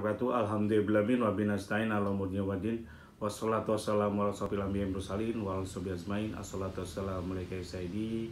wabarakatuh. Alhamdulillahirabbil alamin nasta'in ala umuri wadin. Wassalatu wassalamu ala asyrofil anbiya'i wal mursalin wa ala sahbihi ajmain. Assalatu wassalamu alayka ya sayyidi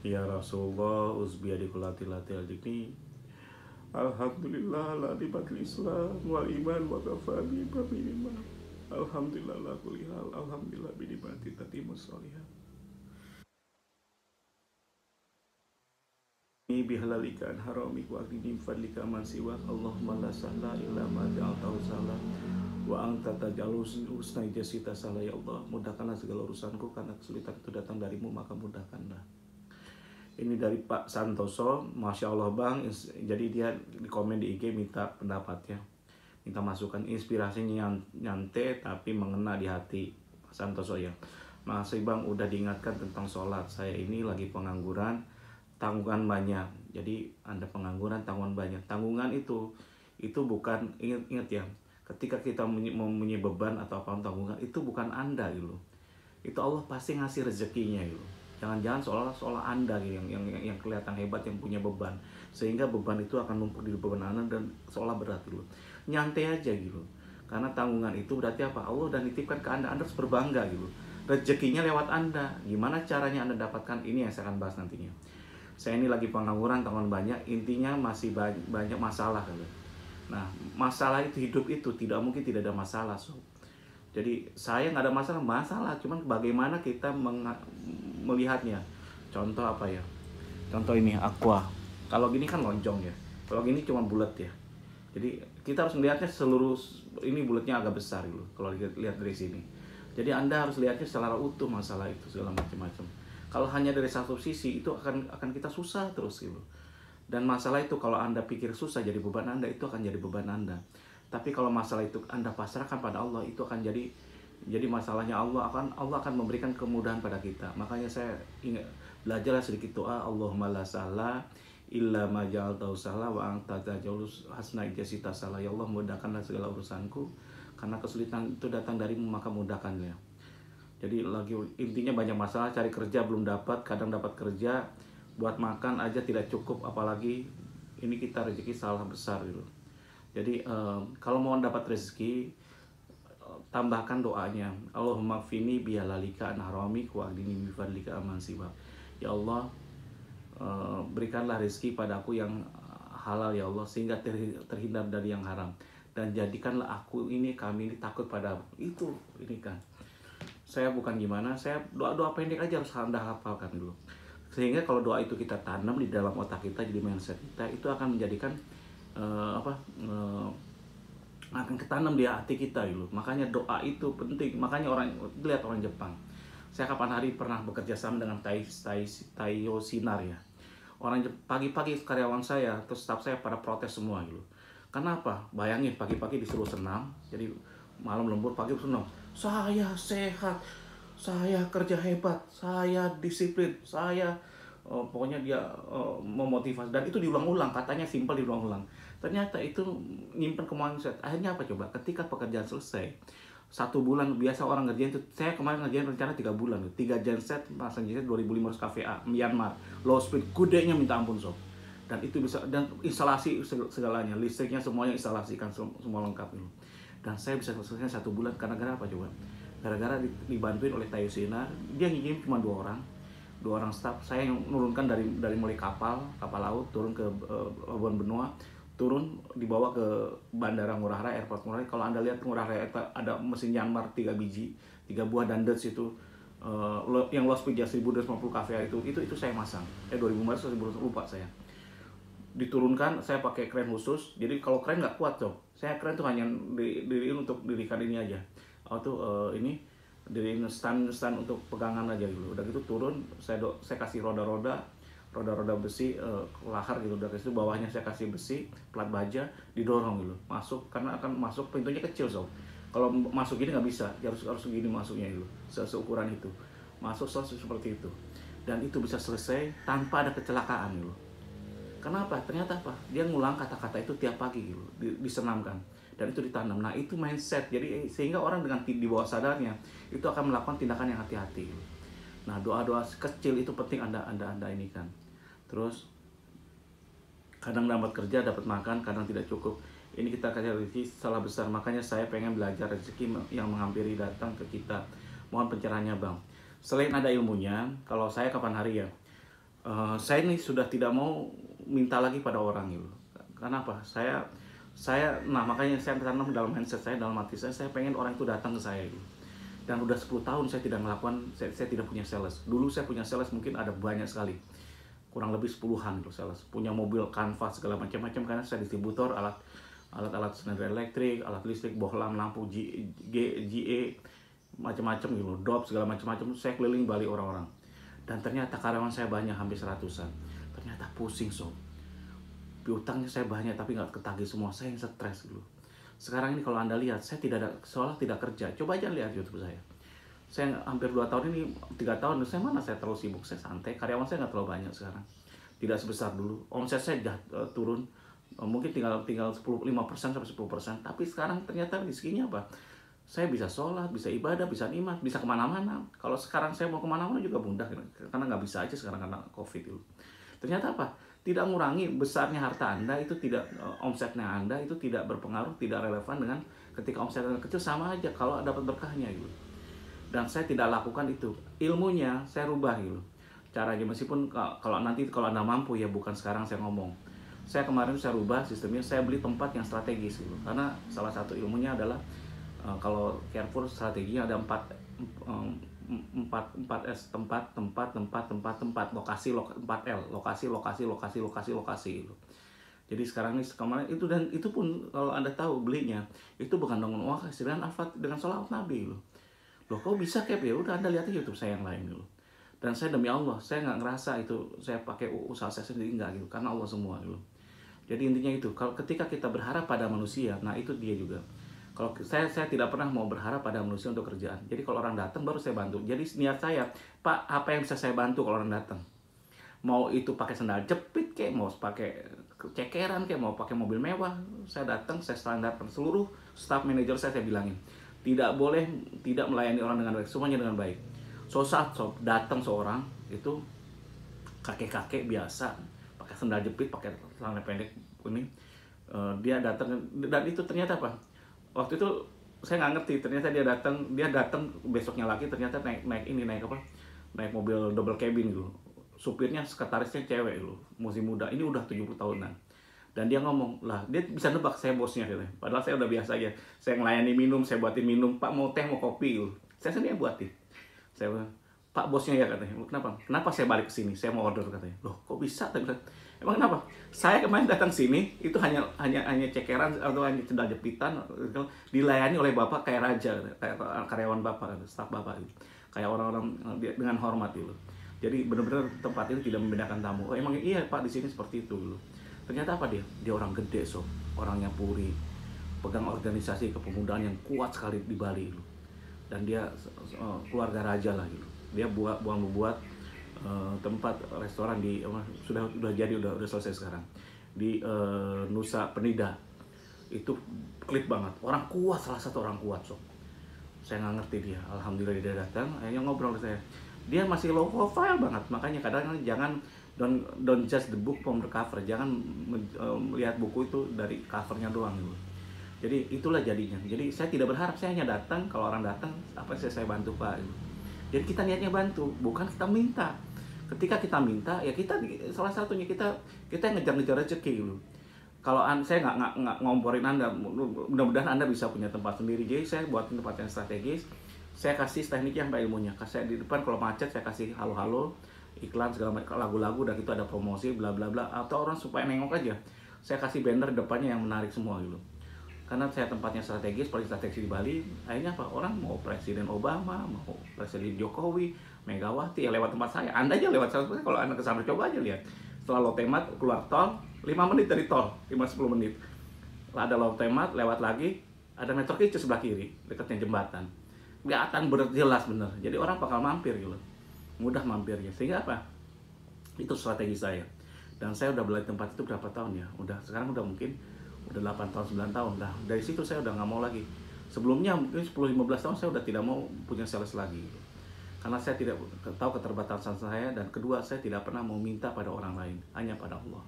ya Rasulullah uzbiyadikulati latil dikni. Alhamdulillah la dibatil Islam wal iman wa kafabi babima. Alhamdulillah la kulli hal. Alhamdulillah bi nimati tatimmus sholihat. Bihalalika an haramik wa aghnini fadlika man siwak. Allahumma la sahla illa ma ja'altahu sahla wa anta taj'alul husna idza sahla. Ya Allah, mudahkanlah segala urusanku karena kesulitan itu datang darimu, maka mudahkanlah. Ini dari Pak Santoso. Masya Allah Bang. Jadi dia di komen di IG minta pendapatnya, minta masukan, inspirasinya nyantai tapi mengena di hati. Pak Santoso ya, makasih Bang udah diingatkan tentang sholat. Saya ini lagi pengangguran, tanggungan banyak. Jadi Anda pengangguran, tanggungan banyak. Tanggungan itu bukan, ingat ya, ketika kita mempunyai beban atau apa tanggungan, itu bukan Anda gitu. Itu Allah pasti ngasih rezekinya gitu. Jangan-jangan seolah Anda gitu, yang kelihatan hebat, yang punya beban, sehingga beban itu akan numpuk di beban Anda dan seolah berat gitu. Nyantai aja gitu. Karena tanggungan itu berarti apa? Allah udah nitipkan ke Anda harus berbangga gitu. Rezekinya lewat Anda. Gimana caranya Anda dapatkan? Ini yang saya akan bahas nantinya. Saya ini lagi pengangguran, tanggungan banyak, intinya masih banyak masalah gitu. Nah, masalah itu, hidup itu tidak mungkin tidak ada masalah, sob. Jadi saya nggak ada masalah, cuman bagaimana kita melihatnya. Contoh apa ya? Contoh ini aqua. Kalau gini kan lonjong ya. Kalau gini cuma bulat ya. Jadi kita harus melihatnya seluruh, ini bulatnya agak besar gitu. Kalau lihat dari sini. Jadi Anda harus lihatnya secara utuh masalah itu segala macam-macam. Kalau hanya dari satu sisi itu akan kita susah terus gitu. Dan masalah itu kalau Anda pikir susah jadi beban Anda, itu akan jadi beban Anda. Tapi kalau masalah itu Anda pasrahkan pada Allah, itu akan jadi masalahnya Allah akan memberikan kemudahan pada kita. Makanya saya ingat, belajarlah sedikit doa, Allahumma la sahla illa ma ja'altahu sahla wa anta taj'alul hasna idza sahla. Ya Allah, mudahkanlah segala urusanku karena kesulitan itu datang darimu, maka mudahkannya. Jadi lagi intinya banyak masalah, cari kerja belum dapat, kadang dapat kerja buat makan aja tidak cukup, apalagi ini kita rezeki salah besar gitu. Jadi kalau mau dapat rezeki, tambahkan doanya, Allahumma fini bihalalika an haramik wa aghnini bi fadlika amman siwak. Ya Allah, berikanlah rezeki padaku yang halal ya Allah, sehingga terhindar dari yang haram, dan jadikanlah kami ini takut pada itu. Ini kan saya bukan gimana, saya doa pendek aja harus Anda hafalkan dulu, sehingga kalau doa itu kita tanam di dalam otak kita, jadi mindset kita, itu akan menjadikan akan ketanam di hati kita gitu. Makanya doa itu penting. Makanya lihat orang Jepang. Saya kapan hari pernah bekerja sama dengan Taiyo Sinar ya. Orang pagi-pagi karyawan saya atau staf saya pada protes semua gitu. Kenapa? Bayangin pagi-pagi disuruh senam, jadi malam lembur, pagi senam. Saya sehat, saya kerja hebat, saya disiplin, saya pokoknya dia memotivasi, dan itu diulang-ulang. Katanya simpel, diulang-ulang. Ternyata itu nyimpen kemauan saya. Akhirnya apa coba? Ketika pekerjaan selesai, 1 bulan, biasa orang ngerjain itu, saya kemarin ngerjain rencana 3 bulan, 3 genset, pasang genset 2.500 kVA, Myanmar, low speed, kudenya minta ampun sob. Dan itu bisa, dan instalasi segalanya, listriknya semuanya instalasikan, semua lengkap itu. Dan saya bisa selesai 1 bulan karena apa coba? Gara-gara dibantuin oleh Taiyo Sinar. Dia ngirim cuma 2 orang staff. Saya yang nurunkan dari mulai kapal laut turun ke Labuan Benua, turun dibawa ke Bandara Ngurah Rai, Airport Ngurah Rai. Kalau Anda lihat Ngurah Rai ada mesin Myanmar 3 buah, dan Dutch itu yang low speed 1250 kVA itu saya masang. 2.500 lupa saya. Diturunkan, saya pakai kren khusus. Jadi kalau kren nggak kuat sob, saya kren tuh hanya diriin untuk dirikan ini aja. Ini diriin stand untuk pegangan aja gitu. Udah gitu turun, saya kasih roda-roda besi, lahar gitu. Udah gitu bawahnya saya kasih besi plat baja, didorong gitu masuk, karena akan masuk pintunya kecil sob. Kalau masuk gini nggak bisa, harus gini masuknya gitu, seukuran itu masuk seperti itu. Dan itu bisa selesai tanpa ada kecelakaan gitu. Kenapa? Ternyata apa? Dia ngulang kata-kata itu tiap pagi gitu, disenamkan, dan itu ditanam. Nah, itu mindset. Jadi sehingga orang dengan di bawah sadarnya itu akan melakukan tindakan yang hati-hati gitu. Nah, doa-doa kecil itu penting Anda ini kan. Terus kadang dapat kerja, dapat makan, kadang tidak cukup. Ini kita kasih rezeki salah besar, makanya saya pengen belajar rezeki yang menghampiri datang ke kita. Mohon pencerahannya Bang. Selain ada ilmunya, kalau saya kapan hari ya, saya ini sudah tidak mau minta lagi pada orang gitu. Karena apa? Nah makanya saya tanam dalam mindset saya, dalam hati saya pengen orang itu datang ke saya gitu. Dan udah 10 tahun saya tidak melakukan, saya tidak punya sales. Dulu saya punya sales mungkin ada banyak sekali, kurang lebih 10-an gitu sales. Punya mobil kanvas segala macam-macam karena saya distributor alat-alat sender elektrik, alat listrik, bohlam, lampu, GE, macam-macam gitu, dop segala macam-macam. Saya keliling Bali orang-orang. Dan ternyata karyawan saya banyak, hampir 100-an. Ternyata pusing sob. Piutangnya saya banyak tapi nggak ketagih semua. Saya yang stres dulu. Sekarang ini kalau Anda lihat, saya seolah tidak kerja. Coba aja lihat YouTube saya. Saya hampir 2 tahun ini, 3 tahun, saya terlalu sibuk, saya santai. Karyawan saya nggak terlalu banyak sekarang. Tidak sebesar dulu. Omset saya turun. Mungkin tinggal 5% sampai 10%. Tapi sekarang ternyata rezekinya apa? Saya bisa sholat, bisa ibadah, bisa nikmat, bisa kemana-mana. Kalau sekarang saya mau kemana-mana juga mudah, karena nggak bisa aja sekarang karena COVID itu. Ternyata apa? Tidak mengurangi besarnya harta Anda, itu tidak, omsetnya Anda itu tidak berpengaruh, tidak relevan dengan ketika omset Anda kecil, sama aja kalau dapat berkahnya gitu. Dan saya tidak lakukan itu. Ilmunya saya rubah gitu. Caranya, meskipun kalau Anda mampu ya, bukan sekarang saya ngomong. Saya kemarin saya rubah sistemnya, saya beli tempat yang strategis gitu. Karena salah satu ilmunya adalah kalau Carrefour strateginya ada 4S, tempat, lokasi, 4L, lokasi gitu. Jadi sekarang ini kemarin itu, dan itu pun kalau Anda tahu belinya itu bukan dengan uang hasil dengan sholawat Nabi loh. Loh kok bisa Cap? Ya udah Anda lihat aja YouTube saya yang lain dulu. Dan saya demi Allah, saya nggak ngerasa itu saya pakai usaha saya sendiri, nggak gitu, karena Allah semua gitu. Jadi intinya itu, kalau ketika kita berharap pada manusia, nah itu dia juga. Kalau saya tidak pernah mau berharap pada manusia untuk kerjaan. Jadi kalau orang datang baru saya bantu. Jadi niat saya, Pak, apa yang bisa saya bantu kalau orang datang? Mau itu pakai sandal jepit kayak, mau pakai cekeran kayak, mau pakai mobil mewah, saya datang, saya standarkan seluruh staff manager saya bilangin. Tidak boleh tidak melayani orang dengan baik, semuanya dengan baik. Saat datang seorang itu kakek-kakek biasa, pakai sandal jepit, pakai celana pendek ini, dia datang, dan itu ternyata apa? Waktu itu saya nggak ngerti, ternyata dia datang besoknya lagi, ternyata naik mobil double cabin gitu. Supirnya, sekretarisnya cewek gitu, masih muda, ini udah 70 tahunan. Dan dia ngomong, lah dia bisa nebak saya bosnya gitu. Padahal saya udah biasa aja, saya ngelayani minum, saya buatin minum, Pak mau teh mau kopi gitu. Saya sendiri yang buatin. Saya bilang, Pak bosnya ya katanya, kenapa saya balik ke sini, saya mau order katanya. Loh kok bisa? Emang kenapa? Saya kemarin datang sini itu hanya cekeran atau hanya sendal jepitan, dilayani oleh bapak kayak raja, kayak karyawan bapak, staf bapak gitu. Kayak orang-orang dengan hormat gitu. Jadi benar-benar tempat itu tidak membedakan tamu. Oh emang iya Pak di sini seperti itu gitu. Ternyata apa dia? Dia orang gede orangnya Puri, pegang organisasi kepemudaan yang kuat sekali di Bali gitu. Dan dia keluarga raja lah gitu. Dia buat tempat restoran di sudah jadi, udah selesai sekarang di Nusa Penida. Itu klik banget, orang kuat, salah satu orang kuat saya nggak ngerti dia. Alhamdulillah dia datang, akhirnya ngobrol ke saya. Dia masih low profile banget, makanya kadang jangan don't judge the book from the cover, jangan melihat buku itu dari covernya doang gitu. Jadi itulah jadinya. Jadi saya tidak berharap, saya hanya datang, kalau orang datang apa sih saya bantu Pak gitu. Jadi kita niatnya bantu, bukan kita minta. Ketika kita minta, ya kita salah satunya kita ngejar-ngejar rezeki gitu. Kalau saya nggak ngomporin Anda, mudah-mudahan Anda bisa punya tempat sendiri. Jadi saya buatin tempat yang strategis, saya kasih tekniknya sampai ilmunya. Saya di depan kalau macet saya kasih halo-halo, iklan segala macam, lagu-lagu, dan itu ada promosi bla bla bla, atau orang supaya nengok aja. Saya kasih banner depannya yang menarik semua gitu. Karena saya tempatnya strategis, paling strategis di Bali. Akhirnya apa? Orang mau Presiden Obama, mau Presiden Jokowi, Megawati, ya lewat tempat saya. Anda aja lewat saya, kalau Anda kesana coba aja lihat. Setelah Lotemat keluar tol, 5 menit dari tol, 5-10 menit. Ada Lotemat, lewat lagi, ada Metro Kicus sebelah kiri, dekatnya jembatan. Kelihatan jelas bener. Jadi orang bakal mampir gitu. Mudah mampirnya. Sehingga apa? Itu strategi saya. Dan saya udah beli tempat itu berapa tahun ya? Sekarang udah mungkin udah 8 tahun, 9 tahun. Nah, dari situ saya udah nggak mau lagi. Sebelumnya mungkin 10-15 tahun saya udah tidak mau punya sales lagi. Karena saya tidak tahu keterbatasan saya, dan kedua saya tidak pernah mau minta pada orang lain, hanya pada Allah.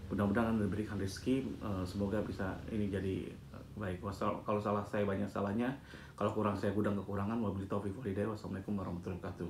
Mudah-mudahan Anda diberikan rezeki, semoga bisa ini jadi baik. Kalau salah saya banyak salahnya, kalau kurang saya gudang kekurangan. Wabillahi taufiq wal hidayah. Wassalamualaikum warahmatullahi wabarakatuh.